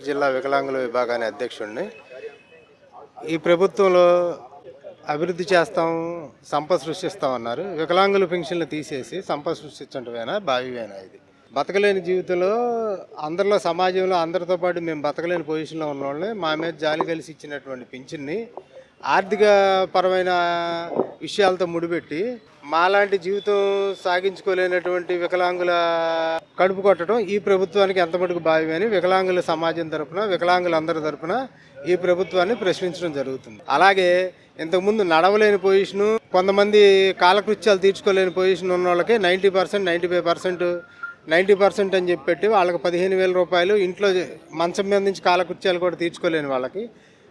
జిల్లా వికలాంగుల విభాగాన్ని అధ్యక్షుడిని. ఈ ప్రభుత్వంలో అభివృద్ధి చేస్తాం, సంపద సృష్టిస్తామన్నారు. వికలాంగుల పెన్షన్లు తీసేసి సంపద సృష్టించడమేనా, భావ్యమేనా? ఇది బతకలేని జీవితంలో అందరిలో, సమాజంలో అందరితో పాటు మేము బతకలేని పొజిషన్లో ఉన్న వాళ్ళని మా మీద జాలి కలిసి ఇచ్చినటువంటి పింఛన్ని ఆర్థిక పరమైన విషయాలతో ముడిపెట్టి మాలాంటి జీవితం సాగించుకోలేనటువంటి వికలాంగుల కడుపు కొట్టడం ఈ ప్రభుత్వానికి ఎంత మటుకు భావ్యమని వికలాంగుల సమాజం తరపున, వికలాంగులందరి తరపున ఈ ప్రభుత్వాన్ని ప్రశ్నించడం జరుగుతుంది. అలాగే ఇంతకుముందు నడవలేని పొజిషను, కొంతమంది కాలకృత్యాలు తీర్చుకోలేని పొజిషన్ ఉన్న వాళ్ళకి 90%, 95%, 90% అని చెప్పి వాళ్ళకి 15,000 రూపాయలు ఇంట్లో మంచం మీద నుంచి కాలకృత్యాలు కూడా తీర్చుకోలేని వాళ్ళకి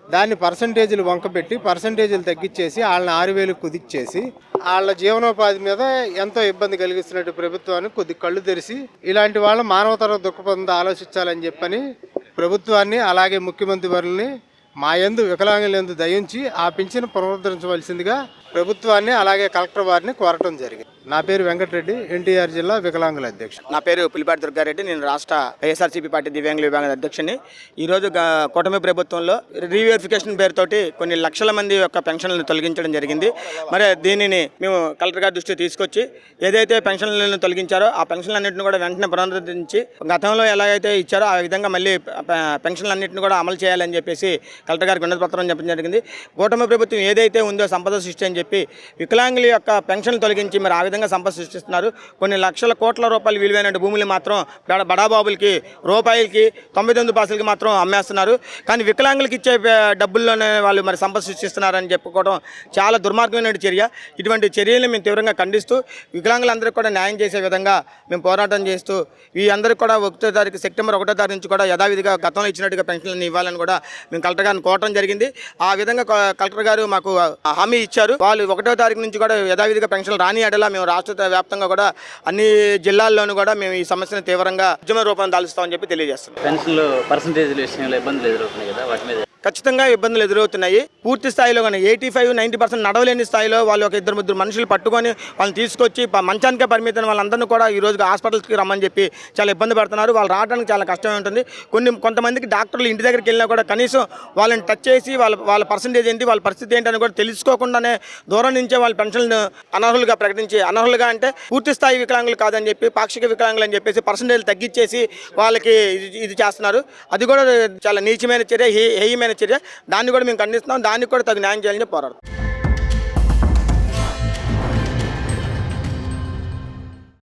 దాన్ని పర్సంటేజీలు వంకబెట్టి పర్సంటేజీలు తగ్గించేసి వాళ్ళని 6,000 కుదిచ్చేసి వాళ్ళ జీవనోపాధి మీద ఎంతో ఇబ్బంది కలిగిస్తున్నట్టు ప్రభుత్వాన్ని కొద్ది కళ్ళు తెరిచి ఇలాంటి వాళ్ళ మానవతర దృక్పథంతో ఆలోచించాలని చెప్పని ప్రభుత్వాన్ని, అలాగే ముఖ్యమంత్రి వారిని మా యందు వికలాంగులందు దయించి ఆ పింఛను పునరుద్ధరించవలసిందిగా ప్రభుత్వాన్ని, అలాగే కలెక్టర్ వారిని కోరటం జరిగింది. నా పేరు వెంకటరెడ్డి, ఎన్టీఆర్ జిల్లా వికలాంగుల అధ్యక్షుడు. నా పేరు పులిపాటి దుర్గారెడ్డి, నేను రాష్ట్ర వైఎస్ఆర్సీపీ పార్టీ దివ్యాంగుల విభాగం అధ్యక్షుడిని. ఈరోజు కూటమి ప్రభుత్వంలో రీవెరిఫికేషన్ పేరుతోటి కొన్ని లక్షల మంది యొక్క పెన్షన్లను తొలగించడం జరిగింది. మరి దీనిని మేము కలెక్టర్ గారి దృష్టికి తీసుకొచ్చి ఏదైతే పెన్షన్లను తొలగించారో ఆ పెన్షన్లన్నింటిని కూడా వెంటనే పునరుద్ధరించి గతంలో ఎలాగైతే ఇచ్చారో ఆ విధంగా మళ్ళీ పెన్షన్లన్నింటిని కూడా అమలు చేయాలని చెప్పేసి కలెక్టర్ గారికి వినతి పత్రం చెప్పడం జరిగింది. కూటమి ప్రభుత్వం ఏదైతే ఉందో సంపద సృష్టి అని చెప్పి వికలాంగుల యొక్క పెన్షన్లు తొలగించి మరి ఆ విధంగా సంపద సృష్టిస్తున్నారు. కొన్ని లక్షల కోట్ల రూపాయలు విలువైన భూములు మాత్రం బడాబాబులకి, రూపాయలకి, 99 పైసలకి మాత్రం అమ్మేస్తున్నారు. కానీ వికలాంగులకి ఇచ్చే డబ్బుల్లోనే వాళ్ళు మరి సంపద సృష్టిస్తున్నారని చెప్పుకోవడం చాలా దుర్మార్గమైన చర్య. ఇటువంటి చర్యలను మేము తీవ్రంగా ఖండిస్తూ వికలాంగులందరికీ కూడా న్యాయం చేసే విధంగా మేము పోరాటం చేస్తూ ఈ అందరికీ కూడా 1వ తారీఖు సెప్టెంబర్ 1వ తారీఖు నుంచి కూడా యథావిధిగా గతంలో ఇచ్చినట్టుగా పెన్షన్లను ఇవ్వాలని కూడా మేము కలెక్టర్ గారిని కోరటం జరిగింది. ఆ విధంగా కలెక్టర్ గారు మాకు హామీ ఇచ్చారు. వాళ్ళు 1వ తారీఖు నుంచి కూడా యథావిధిగా పెన్షన్లు రాని అడలా మేము రాష్ట్ర వ్యాప్తంగా కూడా అన్ని జిల్లాల్లోనూ కూడా మేము ఈ సమస్యను తీవ్రంగా ఉద్యమ రూపం దాల్చుతామని చెప్పి తెలియజేస్తున్నాం. పెన్షన్లు పర్సంటేజ్ విషయంలో ఇబ్బందులు ఎదురవుతున్నాయి కదా, వాటి మీద ఖచ్చితంగా ఇబ్బందులు ఎదురవుతున్నాయి. పూర్తి స్థాయిలో కానీ 85-90% నడవలేని స్థాయిలో వాళ్ళు ఒక 2-3 మనుషులు పట్టుకొని వాళ్ళని తీసుకొచ్చి మంచానికే పరిమితం వాళ్ళందరినీ కూడా ఈ రోజు హాస్పిటల్స్కి రమ్మని చెప్పి చాలా ఇబ్బంది పడుతున్నారు. వాళ్ళు రావడానికి చాలా కష్టమే ఉంటుంది. కొంతమందికి డాక్టర్లు ఇంటి దగ్గరికి వెళ్ళినా కూడా కనీసం వాళ్ళని టచ్ చేసి వాళ్ళ పర్సంటేజ్ ఏంటి, వాళ్ళ పరిస్థితి ఏంటని కూడా తెలుసుకోకుండానే దూరం నుంచే వాళ్ళ పెన్షన్లు అనర్హులుగా ప్రకటించి, అనర్హులుగా అంటే పూర్తి స్థాయి వికలాంగులు కాదని చెప్పి పాక్షిక వికలాంగులు అని చెప్పేసి పర్సంటేజ్ తగ్గించేసి వాళ్ళకి ఇది చేస్తున్నారు. అది కూడా చాలా నీచమైన చర్య, హేయమైన చర్య. దాన్ని కూడా మేము ఖండిస్తున్నాం. దానికి కూడా తగు న్యాయం చేయాలని పోరాడుతున్నాం.